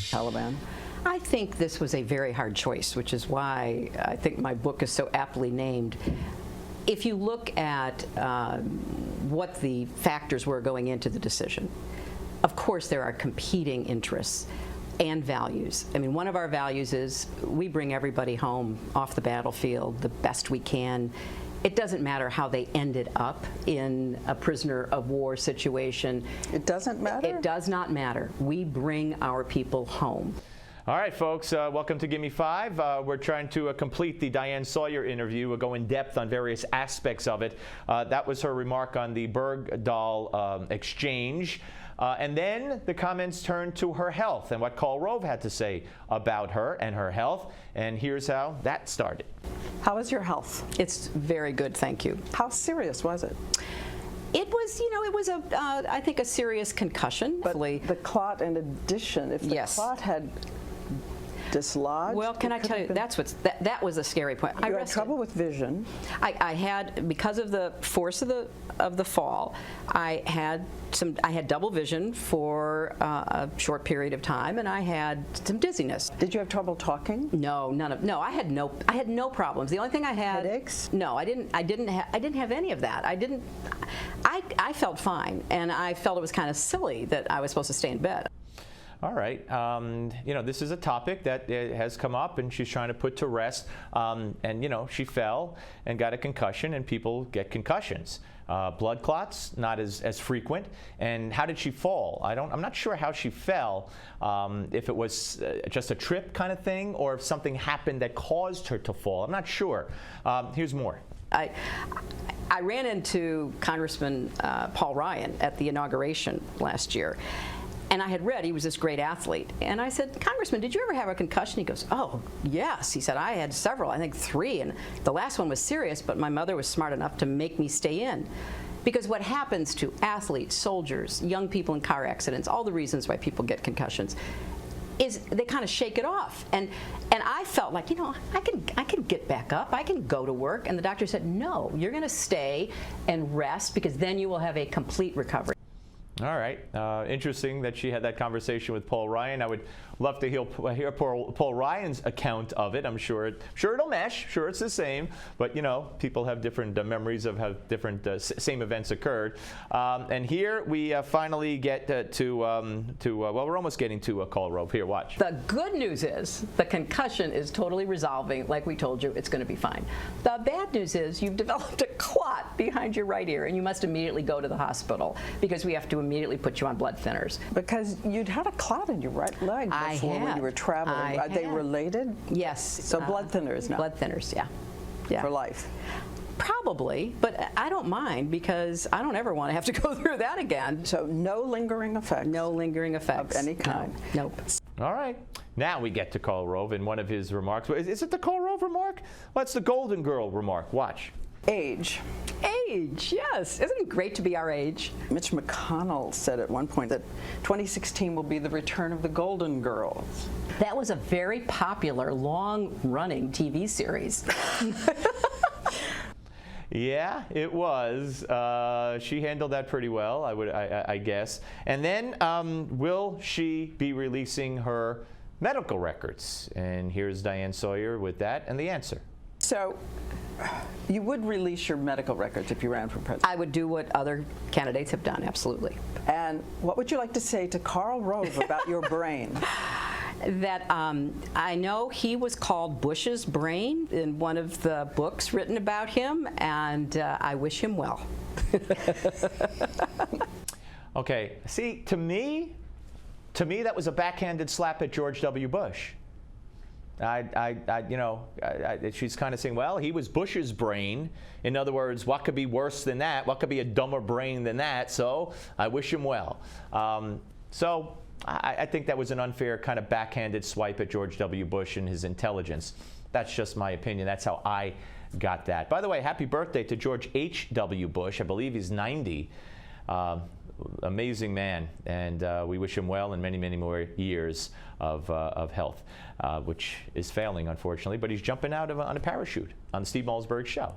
Taliban? I think this was a very hard choice, which is why I think my book is so aptly named. If you look at what the factors were going into the decision, of course there are competing interests and values. I mean, one of our values is we bring everybody home off the battlefield the best we can. It doesn't matter how they ended up in a prisoner of war situation. It doesn't matter? It does not matter. We bring our people home. All right, folks, welcome to Gimme 5. We're trying to complete the Diane Sawyer interview. We'll go in depth on various aspects of it. That was her remark on the Bergdahl exchange. And then the comments turned to her health and what Karl Rove had to say about her and her health. And here's how that started. How is your health? It's very good, thank you. How serious was it? It was, you know, it was I think a serious concussion. But the clot, in addition, if the clot had dislodged. Well, can I tell you, that was a scary point. You had trouble with vision. I had, because of the force of the fall, I had double vision for a short period of time, and I had some dizziness. Did you have trouble talking? No, I had no problems. The only thing I had, headaches? No, I didn't have any of that. I felt fine, and I felt it was kind of silly that I was supposed to stay in bed. All right. You know, this is a topic that has come up, and she's trying to put to rest. And, you know, she fell and got a concussion, and people get concussions. Blood clots, not as frequent. And how did she fall? I'm not sure how she fell, if it was just a trip kind of thing or if something happened that caused her to fall. I'm not sure. Here's more. I ran into Congressman Paul Ryan at the inauguration last year. And I had read he was this great athlete. And I said, Congressman, did you ever have a concussion? He goes, oh, yes. He said, I had several, I think 3. And the last one was serious, but my mother was smart enough to make me stay in. Because what happens to athletes, soldiers, young people in car accidents, all the reasons why people get concussions, is they kind of shake it off. And I felt like, you know, I can get back up, I can go to work. And the doctor said, no, you're going to stay and rest because then you will have a complete recovery. All right. Interesting that she had that conversation with Paul Ryan. I would love to hear Paul Ryan's account of it. I'm sure it'll mesh. Sure, it's the same. But, you know, people have different memories of how different same events occurred. And here we finally get well, we're almost getting to Karl Rove. Here, watch. The good news is the concussion is totally resolving. Like we told you, it's going to be fine. The bad news is you've developed a clot behind your right ear, and you must immediately go to the hospital because we have to immediately put you on blood thinners. Because you'd had a clot in your right leg before when you were traveling. Are they related? Yes. So blood thinners now? Blood thinners, yeah. For life? Probably, but I don't mind because I don't ever want to have to go through that again. So no lingering effects? No lingering effects. Of any kind? No. Nope. All right. Now we get to Karl Rove in one of his remarks. Is it the Karl Rove remark? Well, it's the Golden Girl remark. Watch. Age. Age, yes. Isn't it great to be our age? Mitch McConnell said at one point that 2016 will be the return of the Golden Girls. That was a very popular, long-running TV series. Yeah, it was. She handled that pretty well, I guess. And then, will she be releasing her medical records? And here's Diane Sawyer with that and the answer. So, you would release your medical records if you ran for president? I would do what other candidates have done, absolutely. And what would you like to say to Karl Rove about your brain? That I know he was called Bush's brain in one of the books written about him, and I wish him well. Okay, see, to me, that was a backhanded slap at George W. Bush. She's kind of saying, well, he was Bush's brain. In other words, what could be worse than that? What could be a dumber brain than that? So I wish him well. So I think that was an unfair kind of backhanded swipe at George W. Bush and his intelligence. That's just my opinion. That's how I got that. By the way, happy birthday to George H.W. Bush. I believe he's 90. Amazing man, and we wish him well in many, many more years of health, which is failing, unfortunately. But he's jumping out on a parachute on the Steve Malzberg Show.